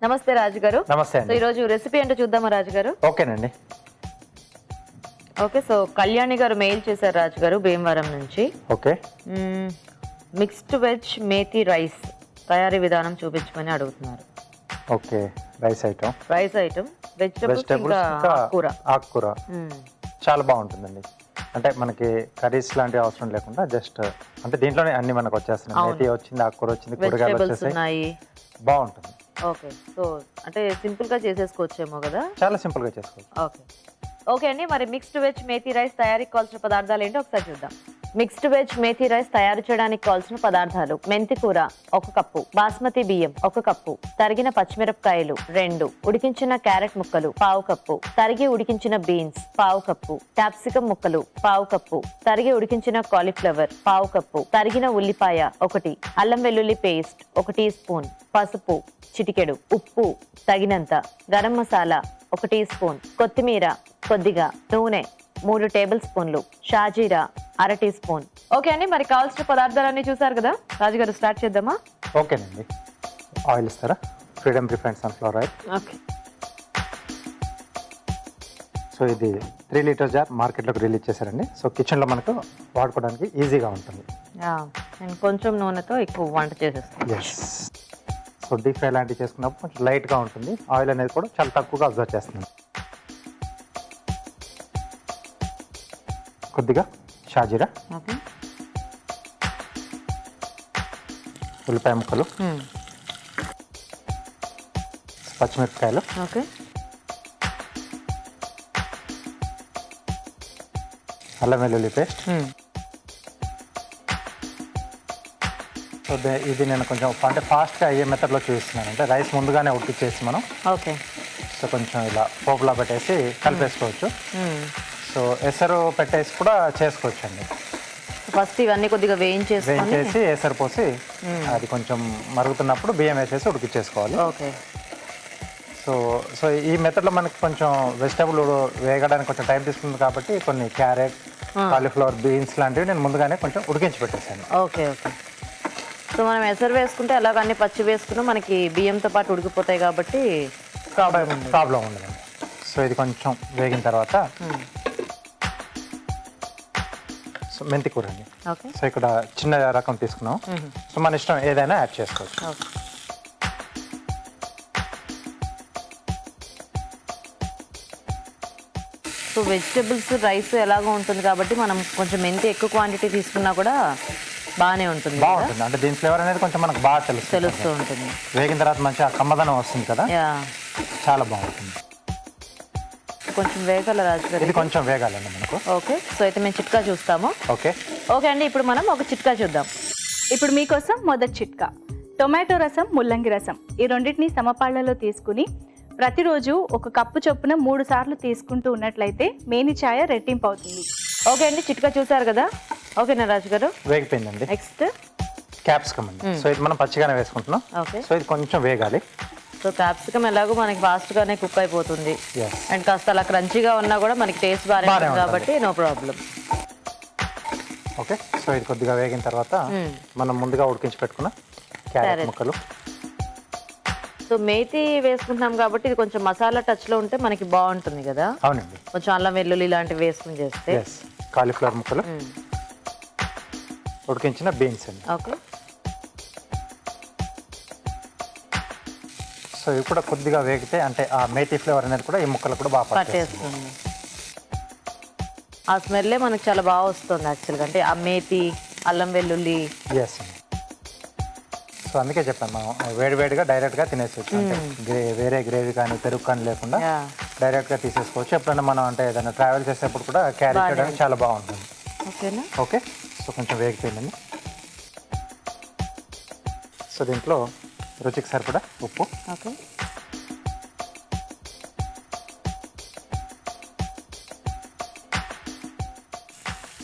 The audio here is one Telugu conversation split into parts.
నమస్తే రాజు గారు. నమస్తే అండి. సో ఈ రోజు రెసిపీ ఏంటో చూద్దామా రాజు గారు? ఓకేనండి. ఓకే, సో కళ్యాణి గారు మెయిల్ చేశారు రాజు గారు భీమవరం నుంచి. Okay. Mixed veg methi rice తయారీ విధానం చూపించమని అడుగుతున్నారు. ఓకే, రైస్ ఐటమ్ వెజిటబుల్స్ ఇంకా ఆకుకూర చాలా బాగుంటుందండి. అంటే మనకి కర్రీస్ లాంటివి అవసరం లేకుండా జస్ట్ అంటే దీంట్లోనే అన్ని మనకు వచ్చేస్తున్నాయి. మేతి వచ్చింది, ఆకుకూర వచ్చింది, కూరగాయలు వచ్చేసాయి, బాగుంటుంది. ఓకే, సో అంటే సింపుల్ గా చేసేసుకోవచ్చేమో కదా? చాలా సింపుల్ గా చేసుకోవచ్చు. ఓకే ఓకే అండి, మరి మిక్స్డ్ వెజ్ మేతి రైస్ తయారీకి కావాల్సిన పదార్థాలు ఏంటో ఒకసారి చూద్దాం. మిక్స్డ్ వెజ్ మేతి రైస్ తయారు చేయడానికి కావాల్సిన పదార్థాలు: మెంతి కూర 1 కప్పు, బాస్మతి బియ్యం 1 కప్పు, తరిగిన పచ్చిమిరపకాయలు 2, ఉడికించిన క్యారెట్ ముక్కలు 1/2 కప్పు, తరిగి ఉడికించిన బీన్స్ 1/2 కప్పు, క్యాప్సికం ముక్కలు 1/2 కప్పు, తరిగి ఉడికించిన కాలీఫ్లవర్ 1/2 కప్పు, తరిగిన ఉల్లిపాయ 1, అల్లం వెల్లుల్లి పేస్ట్ 1 టీ స్పూన్, పసుపు చిటికెడు, ఉప్పు తగినంత, గరం మసాలా 1 టీ స్పూన్, కొత్తిమీర కొద్దిగా, నూనె 3 టేబుల్ స్పూన్లు, షాజీరా 1/2 టీ స్పూన్. ఓకే అండి, మరి కావాల్సిన పదార్థాలన్నీ చూసారు కదా రాజుగారు, స్టార్ట్ చేద్దామా? ఓకేనండి. ఆయిల్ ఇస్తారా? Freedom refined sunflower oil. Okay, so ఇది 3 లీటర్ జార్ మార్కెట్లోకి రిలీజ్ చేశారండి. సో కిచెన్లో మనకు వాడుకోవడానికి ఈజీగా ఉంటుంది. నేను కొంచెం నూనెతో ఎక్కువ వంట చేసేస్తాను. ఎస్. సో డీప్ ఫ్రై లాంటివి చేసుకున్నప్పుడు కొంచెం లైట్గా ఉంటుంది. ఆయిల్ అనేది కూడా చాలా తక్కువగా అబ్జర్వ్ చేస్తుంది. కొద్దిగా షాజీరా, ఓకే, ఉల్లిపాయ ముక్కలు, పచ్చిమిరపకాయలు, ఓకే, అల్లం వెల్లుల్లి పేస్ట్. సో ఇది నేను కొంచెం అంటే ఫాస్ట్గా అయ్యే మెథడ్లో చూపిస్తున్నాను. అంటే రైస్ ముందుగానే ఉడికిచ్చేసి మనం ఓకే, సో కొంచెం ఇలా పోపులా పెట్టేసి కలిపేసుకోవచ్చు. సో ఎసరు పెట్టేసి కూడా చేసుకోవచ్చు అండి. ఫస్ట్ ఇవన్నీ కొద్దిగా వేయించేసి ఎసరు పోసి అది కొంచెం మరుగుతున్నప్పుడు బియ్యం వేసేసి ఉడికిచ్చేసుకోవాలి. ఓకే. సో సో ఈ మెథడ్లో మనకి కొంచెం వెజిటబుల్ వేగడానికి కొంచెం టైం తీసుకుంది కాబట్టి కొన్ని క్యారెట్, కాలీఫ్లవర్, బీన్స్ లాంటివి నేను ముందుగానే కొంచెం ఉడికించి పెట్టేసాను. Okay okay. సో మనం ఎసరు వేసుకుంటే అలాగ అన్ని పచ్చి వేసుకున్నా మనకి బియ్యంతో పాటు ఉడికిపోతాయి కాబట్టి ప్రాబ్లం ఉండదండి. సో ఇది కొంచెం వేగిన తర్వాత సో మెంతి కూర అండి. ఓకే. సో ఇక్కడ చిన్న రకం తీసుకున్నాం. సో మన ఇష్టం ఏదైనా యాడ్ చేసుకోవచ్చు. ఓకే. సో వెజిటబుల్స్ రైస్ ఎలాగో ఉంటుంది కాబట్టి మనం కొంచెం మెంతి ఎక్కువ క్వాంటిటీ తీసుకున్నా కూడా బాగానే ఉంటుంది. బాగుంటుంది. అంటే దీని ఫ్లేవర్ అనేది కొంచెం మనకు బాగా తెలుస్తూ ఉంటుంది. వేగిన తర్వాత మంచిగా కమ్మదనం వస్తుంది కదా, చాలా బాగుంటుంది. కొంచెం వేగాల రాజుగారు, ఇది కొంచెం వేగాలండి మనకు. ఓకే. సో అయితే మేము చిట్కా చూస్తాము. ఓకే ఓకే అండి, ఇప్పుడు మనం ఒక చిట్కా చూద్దాం. ఇప్పుడు మీకోసం మొదటి చిట్కా: టొమాటో రసం, ముల్లంగి రసం ఈ రెండింటిని సమపాళ్లలో తీసుకుని ప్రతిరోజు 1 కప్పు చొప్పున 3 సార్లు తీసుకుంటూ ఉన్నట్లయితే మేని ఛాయ రెట్టింపు అవుతుంది. ఓకే అండి, చిట్కా చూసారు కదా. ఓకేనా రాజు గారు? వేగిపోయిందండి. నెక్స్ట్ క్యాప్సికమ్ అండి. సో ఇది మనం పచ్చిగానే వేసుకుంటున్నాం. ఓకే. సో ఇది కొంచెం వేగాలి. సో క్యాప్సికమ్ ఎలాగో మనకి ఫాస్ట్ గానే కుక్ అయిపోతుంది అండ్ కాస్త అలా క్రంచీగా ఉన్నా కూడా మనకి టేస్ట్ బాగానే ఉంటుంది కాబట్టి నో ప్రాబ్లం. ఓకే. సో ఇది కొద్దిగా వేగిన తర్వాత మనం ముందుగా ఉడికించి పెట్టుకున్న క్యారెట్ ముక్కలు. సో మేతి వేసుకుంటున్నాం కాబట్టి ఇది కొంచెం మసాలా టచ్ లో ఉంటే మనకి బాగుంటుంది కదా. అవునండి. కొంచెం అల్లం వెల్లుల్లి ఇలాంటివి వేసుకుని చేస్తే. కాలీఫ్లవర్ ముక్కలు, ఉడికించిన బీన్స్ అండి. ఓకే. సో ఇవి కూడా కొద్దిగా వేగితే అంటే ఆ మేతి ఫ్లేవర్ అనేది కూడా ఈ ముక్కలు కూడా బాగా పట్టేస్తుంది. ఆ స్మెల్లే మనకు చాలా బాగా వస్తుంది యాక్చువల్గా, అంటే ఆ మేతి, అల్లం వెల్లుల్లి. ఎస్ అండి. సో అందుకే చెప్పాను, మనం వేడివేడిగా డైరెక్ట్గా తినేసుకోవచ్చు. అంటే వేరే గ్రేవీ కానీ పెరుగు కానీ లేకుండా డైరెక్ట్గా తీసేసుకోవచ్చు. ఎప్పుడైనా మనం అంటే ఏదైనా ట్రావెల్ చేసేటప్పుడు కూడా క్యారీ చేయడానికి చాలా బాగుంటుంది. ఓకేనా? ఓకే. సో కొంచెం వేగిపోయిందండి. సో దీంట్లో రుచికి సరిపడా ఉప్పు, ఓకే,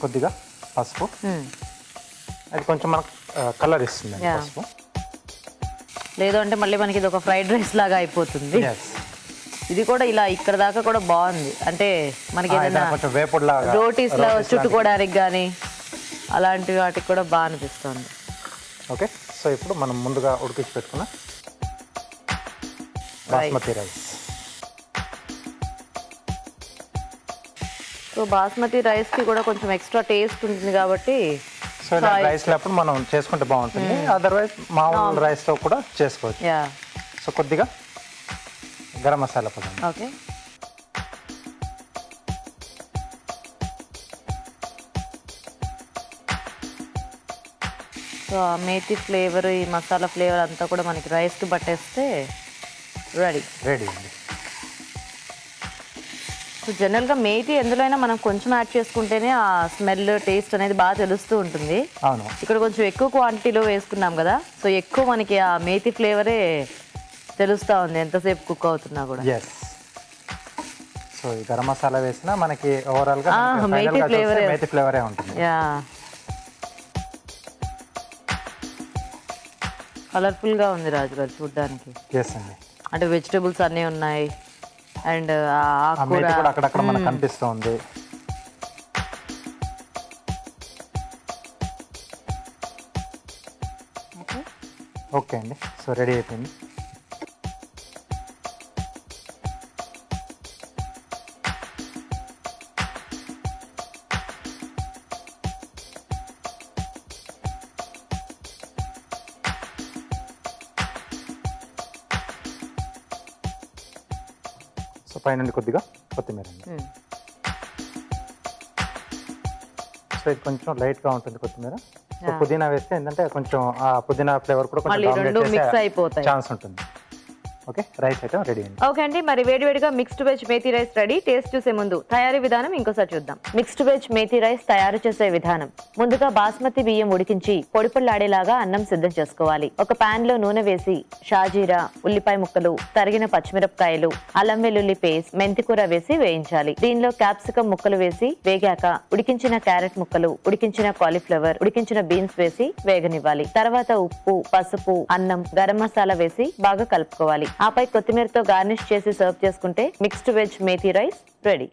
కొద్దిగా పసుపు. అది కొంచెం మనకు కలర్ ఇస్తుంది పసుపు. లేదు అంటే మళ్ళీ మనకి ఇది ఒక ఫ్రైడ్ రైస్ లాగా అయిపోతుంది. ఇది కూడా ఇలా ఇక్కడ దాకా కూడా బాగుంది. అంటే మనకి ఏదైనా రోటీస్ లో చుట్టుకోవడానికి కానీ అలాంటి వాటికి కూడా బాగా అనిపిస్తుంది. ఓకే. సో ఇప్పుడు మనం ముందుగా ఉడికించి పెట్టుకున్న basmati rice. So basmati rice కి కూడా కొంచెం ఎక్స్ట్రా టేస్ట్ ఉంటుంది కాబట్టి సో ఇలా రైస్ లేప్పుడు మనం చేసుకుంటే బాగుంటుంది. అదర్వైజ్ మామూలు రైస్తో కూడా చేసుకోవచ్చు. యా సో కొద్దిగా గరం మసాలా పదండి. ఓకే. సో ఆ మేతి ఫ్లేవర్, ఈ మసాలా ఫ్లేవర్ అంతా కూడా మనకి రైస్కి పట్టేస్తే రెడీ. రెడీ అండి. సో జనరల్గా మేతి ఎందులోనైనా మనం కొంచెం యాడ్ చేసుకుంటేనే ఆ స్మెల్ టేస్ట్ అనేది బాగా తెలుస్తూ ఉంటుంది. అవును. ఇక్కడ కొంచెం ఎక్కువ క్వాంటిటీలో వేసుకున్నాం కదా, సో ఎక్కువ మనకి ఆ మేతి ఫ్లేవరే తెలుస్తూ ఉంది ఎంతసేపు కుక్ అవుతున్నా కూడా. ఎస్. సో ఈ గరం మసాలా వేసినా మనకి ఓవరాల్గా మేతి ఫ్లేవరే ఉంటుంది. యా కలర్ఫుల్గా ఉంది రాజు గారు చూడ్డానికి. ఎస్ అండి. అంటే వెజిటబుల్స్ అన్నీ ఉన్నాయి అండ్ మేతి కూడా అక్కడక్కడ మనకు కనిపిస్తుంది. ఓకే అండి. సో రెడీ అయిపోయింది. సో పైన కొద్దిగా కొత్తిమీర అండి. సో ఇది కొంచెం లైట్గా ఉంటుంది కొత్తిమీర. సో పుదీనా వేస్తే ఏంటంటే కొంచెం ఆ పుదీనా ఫ్లేవర్ కూడా కొంచెం మిక్స్ అయిపోతాయి, ఛాన్స్ ఉంటుంది. ఓకే, రైస్ అయితే రెడీ అండి. ఓకే అండి, మరి వేడివేడిగా mixed veg methi rice ready. Taste చూసే ముందు తయారీ విధానం ఇంకోసారి చూద్దాం. మిక్స్డ్ వెజ్ మేతి రైస్ తయారు చేసే విధానం: ముందుగా బాస్మతి బియ్యం ఉడికించి పొడి పొడిలాడేలాగా అన్నం సిద్ధం చేసుకోవాలి. ఒక పాన్ లో నూనె వేసి షాజీరా, ఉల్లిపాయ ముక్కలు, తరిగిన పచ్చిమిరపకాయలు, అల్లం వెల్లుల్లి పేస్ట్, మెంతికూర వేసి వేయించాలి. దీనిలో క్యాప్సికం ముక్కలు వేసి వేగాక ఉడికించిన క్యారెట్ ముక్కలు, ఉడికించిన కాలీఫ్లవర్, ఉడికించిన బీన్స్ వేసి వేగనివ్వాలి. తర్వాత ఉప్పు, పసుపు, అన్నం, గరం మసాలా వేసి బాగా కలుపుకోవాలి. ఆపై కొత్తిమీరతో గార్నిష్ చేసి సర్వ్ చేసుకుంటే mixed veg methi rice ready.